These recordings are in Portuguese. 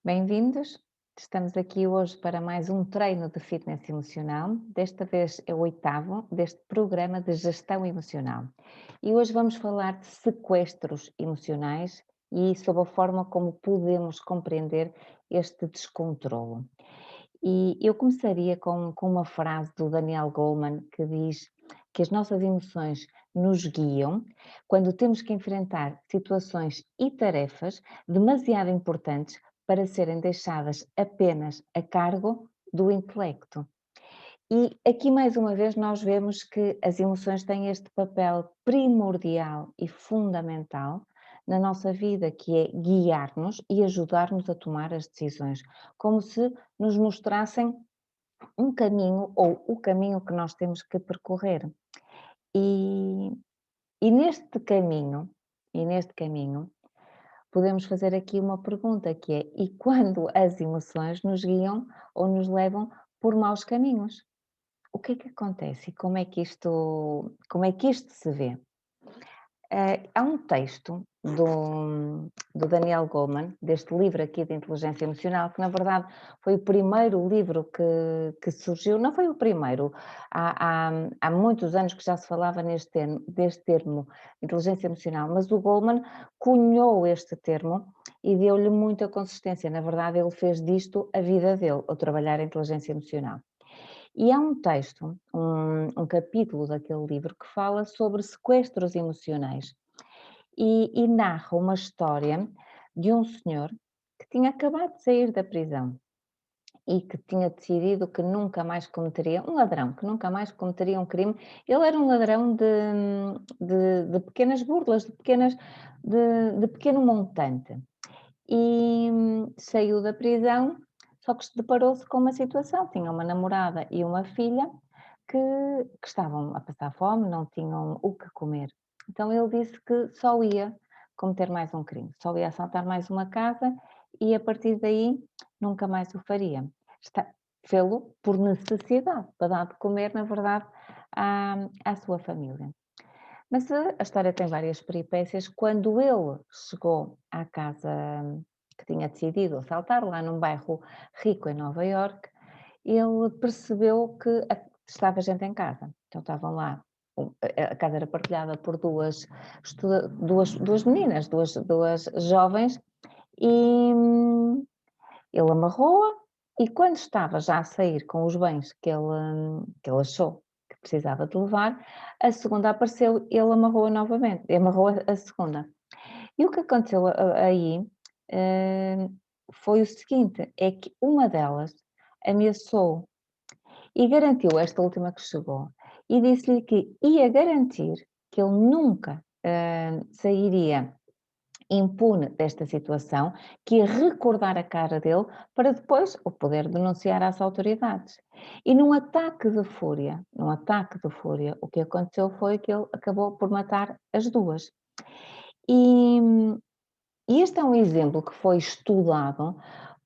Bem-vindos! Estamos aqui hoje para mais um treino de fitness emocional. Desta vez é o oitavo deste programa de gestão emocional. E hoje vamos falar de sequestros emocionais e sobre a forma como podemos compreender este descontrolo. E eu começaria com uma frase do Daniel Goleman que diz que as nossas emoções nos guiam quando temos que enfrentar situações e tarefas demasiado importantes para serem deixadas apenas a cargo do intelecto. E aqui, mais uma vez, nós vemos que as emoções têm este papel primordial e fundamental na nossa vida, que é guiar-nos e ajudar-nos a tomar as decisões, como se nos mostrassem um caminho ou o caminho que nós temos que percorrer. E, e neste caminho, e neste caminho, podemos fazer aqui uma pergunta que é: e quando as emoções nos guiam ou nos levam por maus caminhos? O que é que acontece e como é que isto se vê? Há um texto do Daniel Goleman, deste livro aqui de inteligência emocional, que na verdade foi o primeiro livro que surgiu, não foi o primeiro, há muitos anos que já se falava deste termo, inteligência emocional, mas o Goleman cunhou este termo e deu-lhe muita consistência, na verdade ele fez disto a vida dele, ao trabalhar a inteligência emocional. E há um texto, um capítulo daquele livro que fala sobre sequestros emocionais e narra uma história de um senhor que tinha acabado de sair da prisão e que tinha decidido que nunca mais cometeria, um ladrão, que nunca mais cometeria um crime. Ele era um ladrão de pequenas burlas, de pequeno montante. E saiu da prisão, só que deparou-se com uma situação, tinha uma namorada e uma filha que, que estavam a passar fome, não tinham o que comer. Então ele disse que só ia cometer mais um crime, só ia assaltar mais uma casa e a partir daí nunca mais o faria. Fê-lo por necessidade, para dar de comer, na verdade, à sua família. Mas a história tem várias peripécias. Quando ele chegou à casa que tinha decidido assaltar, lá num bairro rico em Nova Iorque, ele percebeu que estava gente em casa. Então estavam lá, a casa era partilhada por duas meninas, duas jovens, e ele amarrou-a e quando estava já a sair com os bens que ele achou que precisava de levar, a segunda apareceu, ele amarrou-a novamente, amarrou a segunda. E o que aconteceu aí, foi o seguinte, é que uma delas ameaçou e garantiu, esta última que chegou, e disse-lhe que ia garantir que ele nunca, sairia impune desta situação, que ia recordar a cara dele para depois o poder denunciar às autoridades. E num ataque de fúria, o que aconteceu foi que ele acabou por matar as duas. E, e este é um exemplo que foi estudado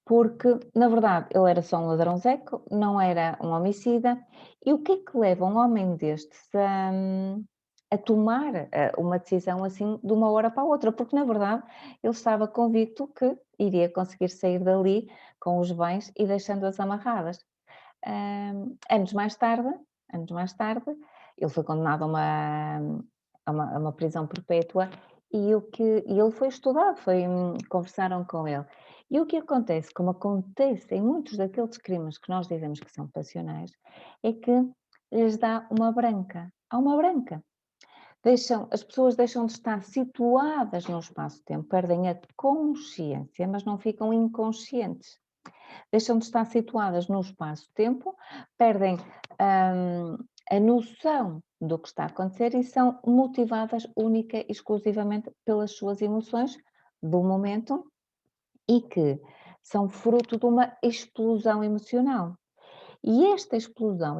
porque, na verdade, ele era só um ladrãozeco, não era um homicida. E o que é que leva um homem destes a tomar uma decisão assim de uma hora para a outra? Porque, na verdade, ele estava convicto que iria conseguir sair dali com os bens e deixando-as amarradas. Anos mais tarde, ele foi condenado a uma prisão perpétua e ele foi estudado, conversaram com ele. E o que acontece, como acontece em muitos daqueles crimes que nós dizemos que são passionais, é que lhes dá uma branca. Há uma branca. As pessoas deixam de estar situadas no espaço-tempo, perdem a consciência, mas não ficam inconscientes. Deixam de estar situadas no espaço-tempo, perdem a noção do que está a acontecer e são motivadas única e exclusivamente pelas suas emoções do momento e que são fruto de uma explosão emocional. E esta explosão,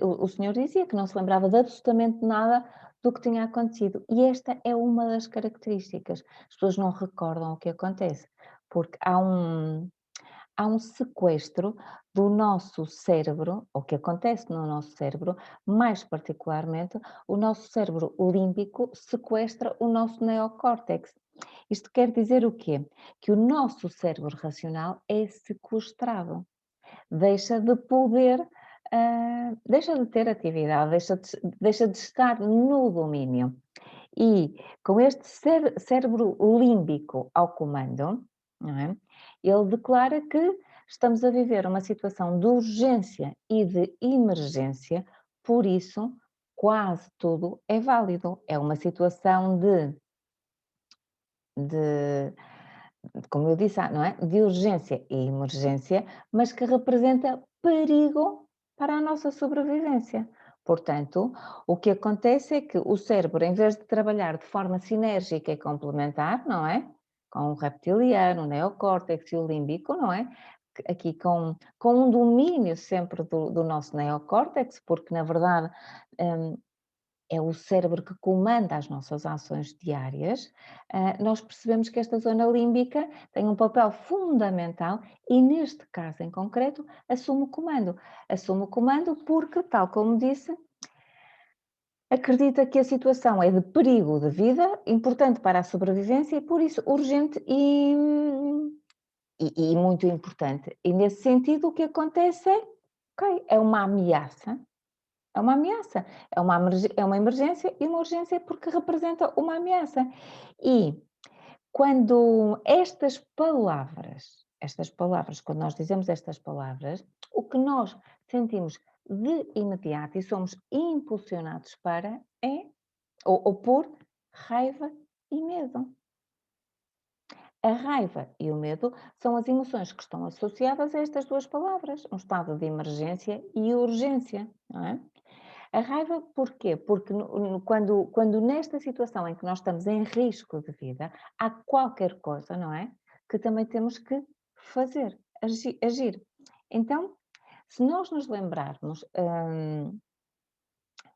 o senhor dizia que não se lembrava de absolutamente nada do que tinha acontecido. E esta é uma das características. As pessoas não recordam o que acontece, porque há um sequestro do nosso cérebro, o que acontece no nosso cérebro, mais particularmente, o nosso cérebro límbico sequestra o nosso neocórtex. Isto quer dizer o quê? Que o nosso cérebro racional é sequestrado, deixa de poder, deixa de ter atividade, deixa de estar no domínio. E com este cérebro límbico ao comando, não é? Ele declara que estamos a viver uma situação de urgência e de emergência, por isso quase tudo é válido. É uma situação de como eu disse, não é? De urgência e emergência, mas que representa perigo para a nossa sobrevivência. Portanto, o que acontece é que o cérebro, em vez de trabalhar de forma sinérgica e complementar, não é? Com o reptiliano, o neocórtex e o límbico, não é? Aqui com um domínio sempre do nosso neocórtex, porque na verdade é o cérebro que comanda as nossas ações diárias, nós percebemos que esta zona límbica tem um papel fundamental e, neste caso em concreto, assume o comando. Assume o comando porque, tal como disse, acredita que a situação é de perigo de vida, importante para a sobrevivência e, por isso, urgente e muito importante. E, nesse sentido, o que acontece é, ok, é uma ameaça. É uma ameaça, é uma emergência e uma urgência porque representa uma ameaça. E quando estas palavras, quando nós dizemos estas palavras, o que nós sentimos de imediato e somos impulsionados para é, ou por, raiva e medo. A raiva e o medo são as emoções que estão associadas a estas duas palavras, um estado de emergência e urgência, não é? A raiva porquê? Porque quando nesta situação em que nós estamos em risco de vida, há qualquer coisa, não é? Que também temos que fazer, agir. Então, se nós nos lembrarmos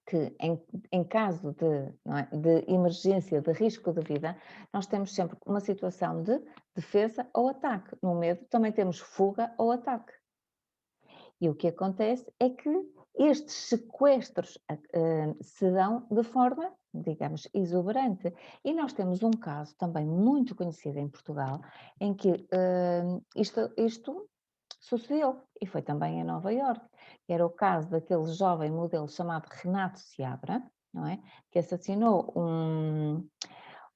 que em caso de, não é, de emergência, de risco de vida, nós temos sempre uma situação de defesa ou ataque. No medo também temos fuga ou ataque. E o que acontece é que estes sequestros se dão de forma, digamos, exuberante. E nós temos um caso também muito conhecido em Portugal, em que isto sucedeu, e foi também em Nova Iorque. Era o caso daquele jovem modelo chamado Renato Seabra, não é? Que assassinou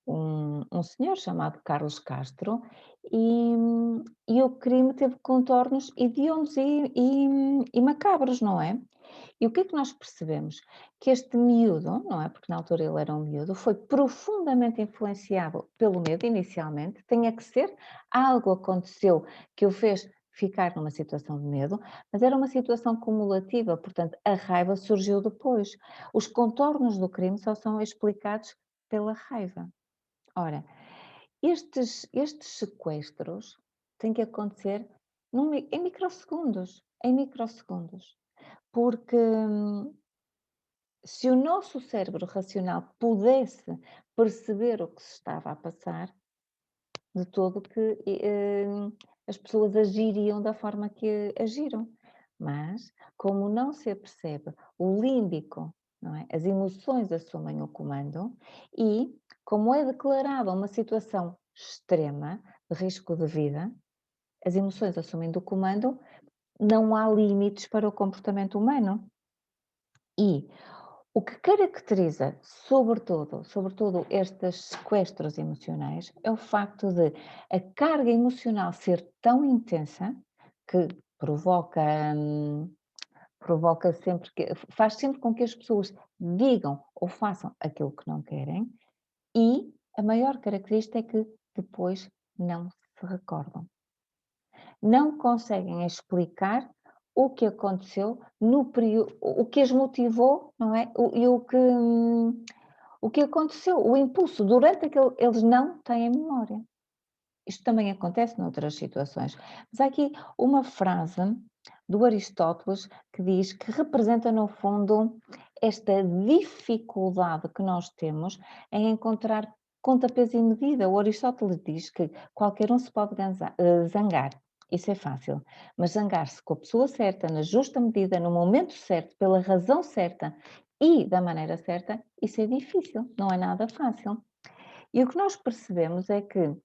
um senhor chamado Carlos Castro e, e o crime teve contornos hediondos e macabros, não é? E o que é que nós percebemos? Que este miúdo, não é? Porque na altura ele era um miúdo, foi profundamente influenciado pelo medo inicialmente, tinha que ser, algo aconteceu que o fez ficar numa situação de medo, mas era uma situação cumulativa, portanto a raiva surgiu depois. Os contornos do crime só são explicados pela raiva. Ora, estes sequestros têm que acontecer em microsegundos, porque se o nosso cérebro racional pudesse perceber o que se estava a passar, de todo que as pessoas agiriam da forma que agiram. Mas, como não se percebe o límbico, não é? As emoções assumem o comando e, como é declarada uma situação extrema de risco de vida, as emoções assumem do comando, não há limites para o comportamento humano. E o que caracteriza, sobretudo estes sequestros emocionais, é o facto de a carga emocional ser tão intensa que provoca, provoca sempre que, faz sempre com que as pessoas digam ou façam aquilo que não querem, e a maior característica é que depois não se recordam. Não conseguem explicar o que aconteceu no período, o que as motivou, não é? O que aconteceu, o impulso, durante aquele, eles não têm memória. Isto também acontece noutras situações. Mas há aqui uma frase do Aristóteles que diz que representa, no fundo, esta dificuldade que nós temos em encontrar pontapés e medida. O Aristóteles diz que qualquer um se pode zangar. Isso é fácil, mas zangar-se com a pessoa certa, na justa medida, no momento certo, pela razão certa e da maneira certa, isso é difícil, não é nada fácil. E o que nós percebemos é que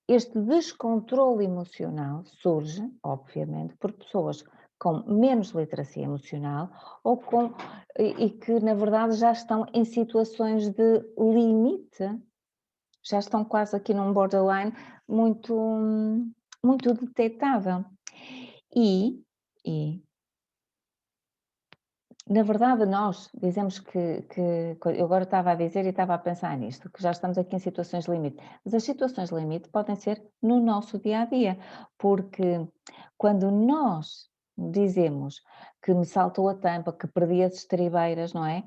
este descontrole emocional surge, obviamente, por pessoas com menos literacia emocional ou e que, na verdade, já estão em situações de limite, já estão quase aqui num borderline muito, muito detectável. E na verdade, nós dizemos que eu agora estava a dizer e estava a pensar nisto, que já estamos aqui em situações limite, mas as situações limite podem ser no nosso dia a dia, porque quando nós dizemos que me saltou a tampa, que perdi as estribeiras, não é?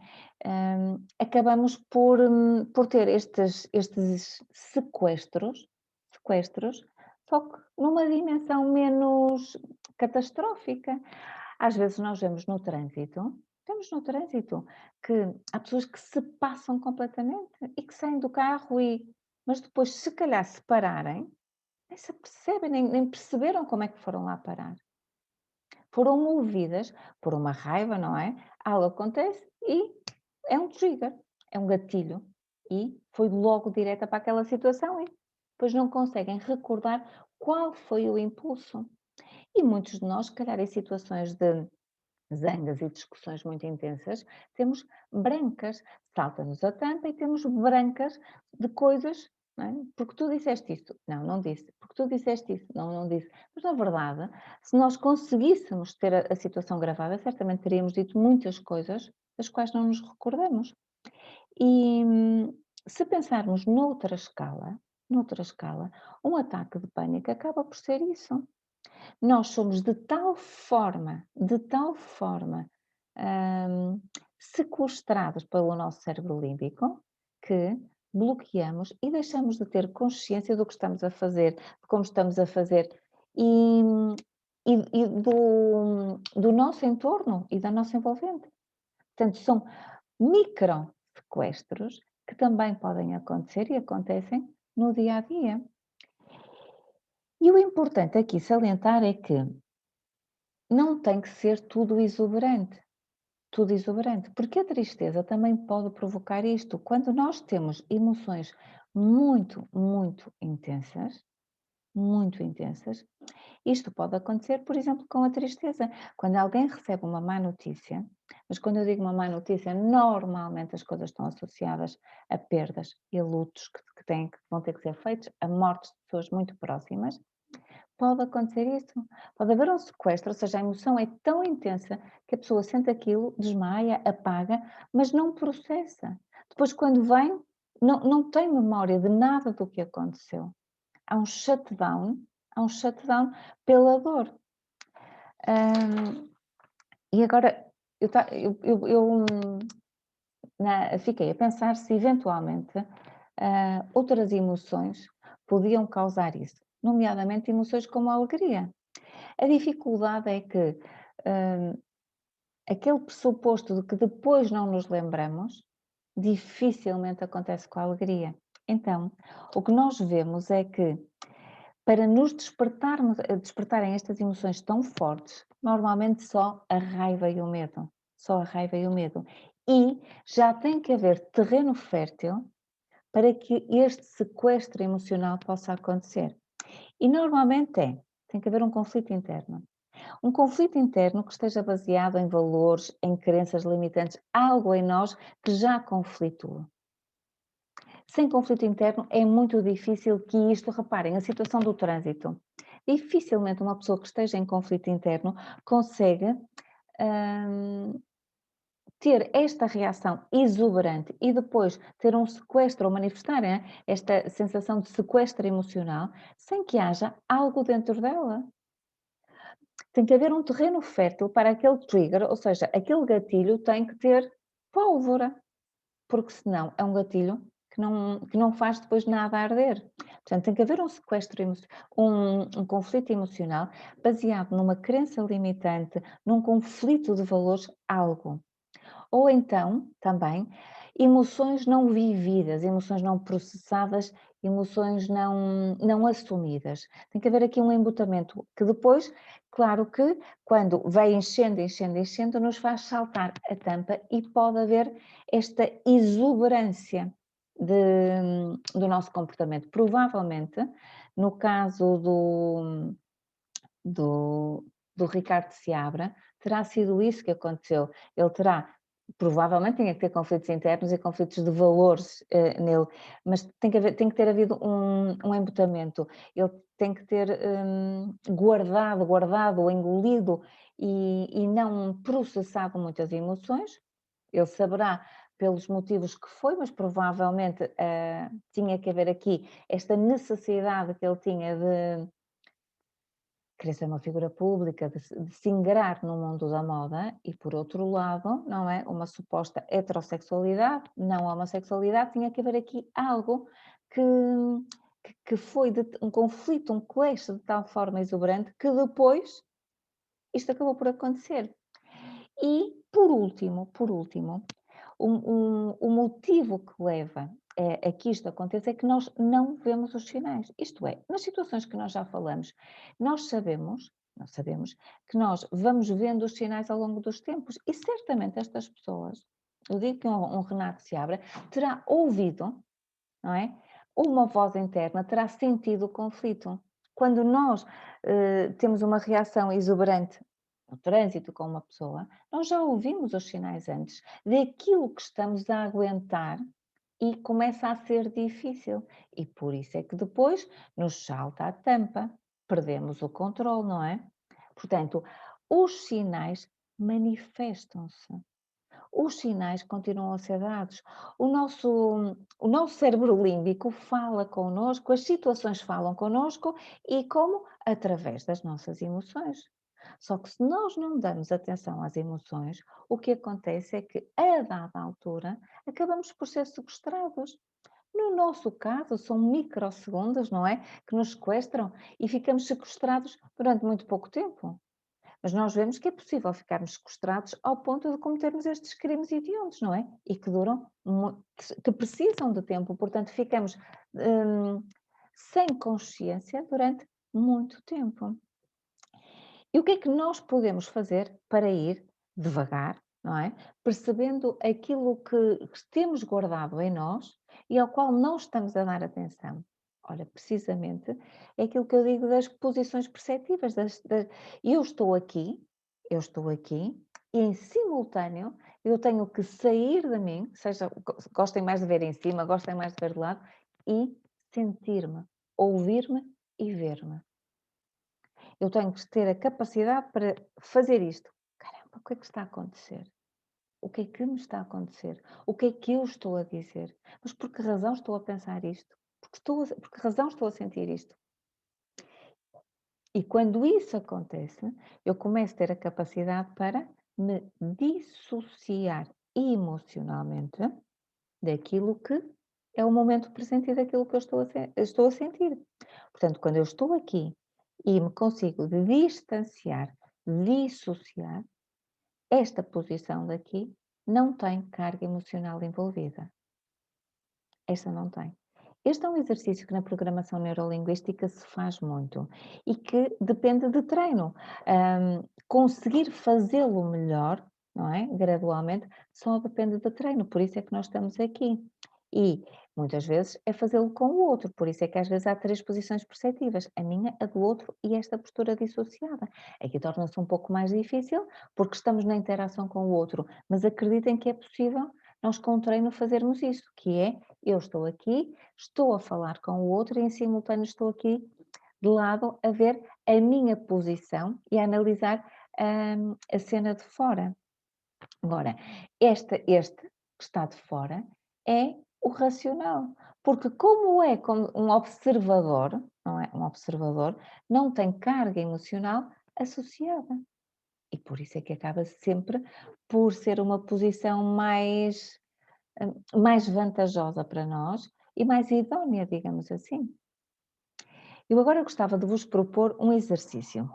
Acabamos por ter estes sequestros, só que numa dimensão menos catastrófica. Às vezes nós vemos no trânsito que há pessoas que se passam completamente e que saem do carro mas depois se calhar se pararem, nem se apercebem, nem perceberam como é que foram lá parar. Foram movidas por uma raiva, não é? Algo acontece e é um trigger, é um gatilho e foi logo direta para aquela situação e depois não conseguem recordar qual foi o impulso. E muitos de nós, se calhar em situações de zangas e discussões muito intensas, temos brancas, salta-nos a tampa e temos brancas de coisas, não é? Porque tu disseste isto, não, não disse, porque tu disseste isso, não, não disse. Mas na verdade, se nós conseguíssemos ter a situação gravada, certamente teríamos dito muitas coisas das quais não nos recordamos. E se pensarmos noutra escala, um ataque de pânico acaba por ser isso. Nós somos de tal forma, sequestrados pelo nosso cérebro límbico, que bloqueamos e deixamos de ter consciência do que estamos a fazer, de como estamos a fazer e, e do nosso entorno e da nossa envolvente. Portanto, são micro sequestros que também podem acontecer e acontecem no dia a dia. E o importante aqui salientar é que não tem que ser tudo exuberante, porque a tristeza também pode provocar isto. Quando nós temos emoções muito, muito intensas, isto pode acontecer, por exemplo, com a tristeza. Quando alguém recebe uma má notícia, mas quando eu digo uma má notícia, normalmente as coisas estão associadas a perdas e a lutos que vão ter que ser feitos, a mortes de pessoas muito próximas. Pode acontecer isso. Pode haver um sequestro, ou seja, a emoção é tão intensa que a pessoa sente aquilo, desmaia, apaga, mas não processa. Depois, quando vem, não tem memória de nada do que aconteceu. Há um shutdown pela dor. E agora, fiquei a pensar se eventualmente outras emoções podiam causar isso, nomeadamente emoções como a alegria. A dificuldade é que aquele pressuposto de que depois não nos lembramos, dificilmente acontece com a alegria. Então, o que nós vemos é que para nos despertarem estas emoções tão fortes, normalmente só a raiva e o medo. Só a raiva e o medo. E já tem que haver terreno fértil para que este sequestro emocional possa acontecer. E normalmente tem que haver um conflito interno. Um conflito interno que esteja baseado em valores, em crenças limitantes, algo em nós que já conflitua. Sem conflito interno é muito difícil que isto, reparem, a situação do trânsito. Dificilmente uma pessoa que esteja em conflito interno consegue ter esta reação exuberante e depois ter um sequestro ou manifestar esta sensação de sequestro emocional sem que haja algo dentro dela. Tem que haver um terreno fértil para aquele trigger, ou seja, aquele gatilho tem que ter pólvora, porque senão é um gatilho que não faz depois nada a arder. Portanto, tem que haver um sequestro, um conflito emocional baseado numa crença limitante, num conflito de valores, algo. Ou então, também, emoções não vividas, emoções não processadas, emoções não assumidas. Tem que haver aqui um embutamento que depois, claro que quando vai enchendo, nos faz saltar a tampa e pode haver esta exuberância. do nosso comportamento. Provavelmente, no caso do, do Ricardo Seabra, terá sido isso que aconteceu. Ele terá, provavelmente tinha que ter conflitos internos e conflitos de valores nele, mas tem que ter havido um embotamento. Ele tem que ter guardado, engolido e não processado muitas emoções. Ele saberá pelos motivos que foi, mas provavelmente tinha que haver aqui esta necessidade que ele tinha de querer ser uma figura pública, de se ingrar no mundo da moda e, por outro lado, não é? Uma suposta heterossexualidade, não homossexualidade, tinha que haver aqui algo que foi um conflito, um clash de tal forma exuberante que depois isto acabou por acontecer. E, por último, o motivo que leva a que isto aconteça é que nós não vemos os sinais. Isto é, nas situações que nós já falamos, nós sabemos que nós vamos vendo os sinais ao longo dos tempos e certamente estas pessoas, eu digo que um Renato Seabra terá ouvido, não é? Uma voz interna, terá sentido o conflito. Quando nós temos uma reação exuberante no trânsito com uma pessoa, nós já ouvimos os sinais antes daquilo que estamos a aguentar e começa a ser difícil. E por isso é que depois nos salta a tampa, perdemos o controle, não é? Portanto, os sinais manifestam-se. Os sinais continuam a ser dados. O nosso cérebro límbico fala connosco, as situações falam connosco e como? Através das nossas emoções. Só que se nós não damos atenção às emoções, o que acontece é que, a dada altura, acabamos por ser sequestrados. No nosso caso, são microsegundos, não é? Que nos sequestram e ficamos sequestrados durante muito pouco tempo. Mas nós vemos que é possível ficarmos sequestrados ao ponto de cometermos estes crimes hediondos, não é? E que duram, que precisam de tempo, portanto, ficamos sem consciência durante muito tempo. E o que é que nós podemos fazer para ir devagar, não é? Percebendo aquilo que temos guardado em nós e ao qual não estamos a dar atenção. Olha, precisamente é aquilo que eu digo das posições perceptivas. Eu estou aqui, e em simultâneo eu tenho que sair de mim, seja, gostem mais de ver em cima, gostem mais de ver de lado, e sentir-me, ouvir-me e ver-me. Eu tenho que ter a capacidade para fazer isto. Caramba, o que é que está a acontecer? O que é que me está a acontecer? O que é que eu estou a dizer? Mas por que razão estou a pensar isto? Por que razão estou a sentir isto? E quando isso acontece, eu começo a ter a capacidade para me dissociar emocionalmente daquilo que é o momento presente e daquilo que eu estou a sentir. Portanto, quando eu estou aqui e me consigo distanciar, dissociar, esta posição daqui não tem carga emocional envolvida. Esta não tem. Este é um exercício que na programação neurolinguística se faz muito e que depende de treino. Conseguir fazê-lo melhor, não é? Gradualmente, só depende de treino, por isso é que nós estamos aqui. E muitas vezes é fazê-lo com o outro, por isso é que às vezes há 3 posições perceptivas, a minha, a do outro e esta postura dissociada. Aqui torna-se um pouco mais difícil porque estamos na interação com o outro, mas acreditem que é possível nós com o treino fazermos isso, que é eu estou aqui, estou a falar com o outro e em simultâneo estou aqui de lado a ver a minha posição e a analisar a cena de fora. Agora, este que está de fora é o racional, porque como é como um observador, não é? Um observador não tem carga emocional associada. E por isso é que acaba sempre por ser uma posição mais vantajosa para nós e mais idónea, digamos assim. Eu agora gostava de vos propor um exercício.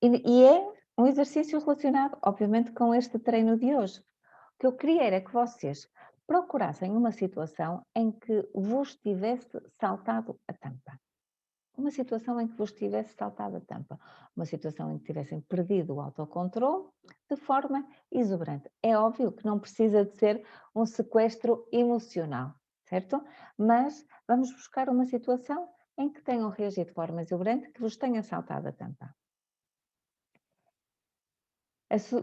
E é um exercício relacionado, obviamente, com este treino de hoje. O que eu queria era que vocês procurassem uma situação em que vos tivesse saltado a tampa. uma situação em que vos tivesse saltado a tampa, uma situação em que tivessem perdido o autocontrole de forma exuberante. É óbvio que não precisa de ser um sequestro emocional, certo? Mas vamos buscar uma situação em que tenham reagido de forma exuberante, que vos tenha saltado a tampa.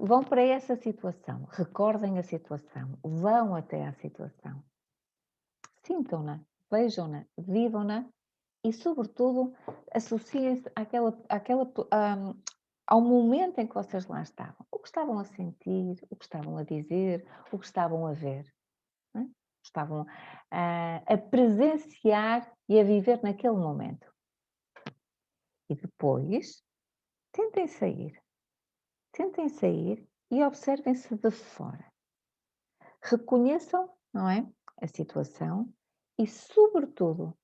Vão para essa situação, recordem a situação, vão até à situação, sintam-na, vejam-na, vivam-na e, sobretudo, associem-se ao momento em que vocês lá estavam. O que estavam a sentir, o que estavam a dizer, o que estavam a ver. Não é? Estavam a presenciar e a viver naquele momento. E depois, tentem sair. Tentem sair e observem-se de fora. Reconheçam, não é, a situação e, sobretudo,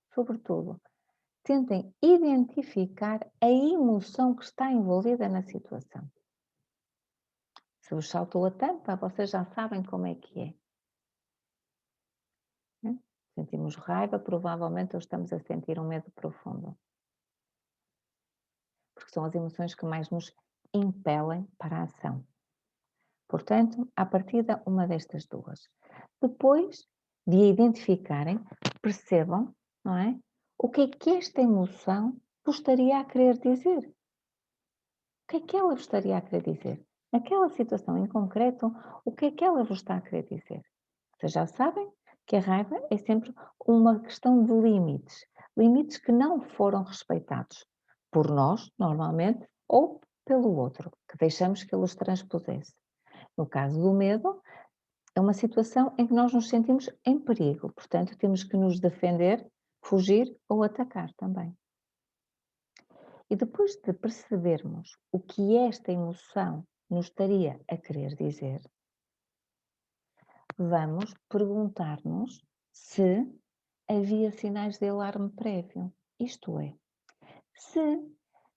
tentem identificar a emoção que está envolvida na situação. Se vos saltou a tampa, vocês já sabem como é que é. Né? Sentimos raiva, provavelmente estamos a sentir um medo profundo. Porque são as emoções que mais nos impelem para a ação. Portanto, à partida, uma destas duas. Depois de a identificarem, percebam, não é? O que esta emoção vos estaria a querer dizer? O que é que ela vos estaria a querer dizer? Naquela situação em concreto, o que é que ela vos está a querer dizer? Vocês já sabem que a raiva é sempre uma questão de limites. Limites que não foram respeitados por nós, normalmente, ou pelo outro, que deixamos que ele os transpusesse. No caso do medo, é uma situação em que nós nos sentimos em perigo, portanto, temos que nos defender, fugir ou atacar também. E depois de percebermos o que esta emoção nos estaria a querer dizer, vamos perguntar-nos se havia sinais de alarme prévio. Isto é, se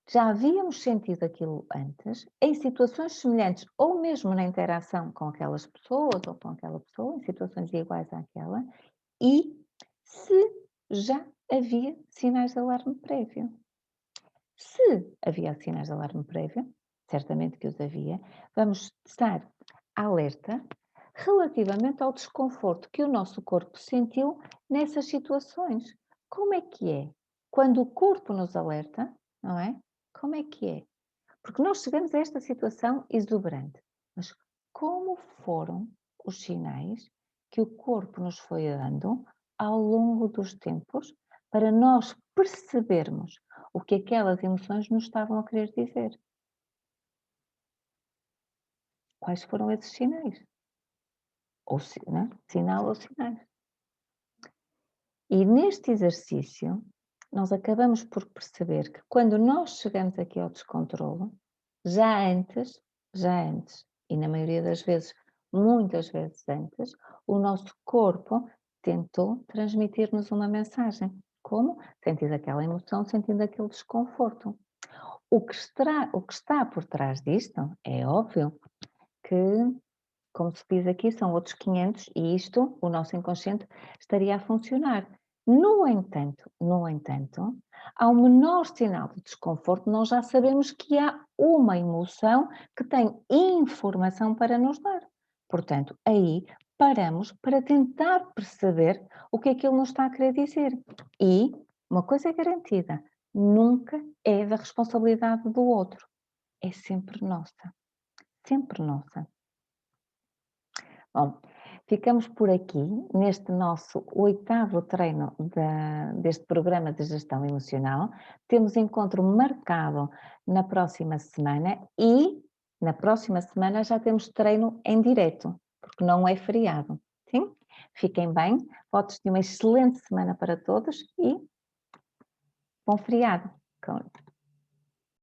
já havíamos sentido aquilo antes, em situações semelhantes ou mesmo na interação com aquelas pessoas ou com aquela pessoa, em situações iguais àquela, e se já havia sinais de alarme prévio. Se havia sinais de alarme prévio, certamente que os havia, vamos estar alerta relativamente ao desconforto que o nosso corpo sentiu nessas situações. Como é que é? Quando o corpo nos alerta, não é? Como é que é? Porque nós chegamos a esta situação exuberante, mas como foram os sinais que o corpo nos foi dando ao longo dos tempos para nós percebermos o que aquelas emoções nos estavam a querer dizer? Quais foram esses sinais? Ou né? Sinal ou sinais. E neste exercício, nós acabamos por perceber que quando nós chegamos aqui ao descontrolo, já antes, e na maioria das vezes, muitas vezes antes, o nosso corpo tentou transmitir-nos uma mensagem. Como? Sentindo aquela emoção, sentindo aquele desconforto. O que está por trás disto é óbvio que, como se diz aqui, são outros 500 e isto, o nosso inconsciente, estaria a funcionar. No entanto, ao menor sinal de desconforto, nós já sabemos que há uma emoção que tem informação para nos dar. Portanto, aí paramos para tentar perceber o que é que ele nos está a querer dizer. E uma coisa é garantida, nunca é da responsabilidade do outro, é sempre nossa. Sempre nossa. Bom, ficamos por aqui neste nosso 8º treino deste programa de gestão emocional. Temos encontro marcado na próxima semana e na próxima semana já temos treino em direto, porque não é feriado. Sim? Fiquem bem, votos de uma excelente semana para todos e bom feriado.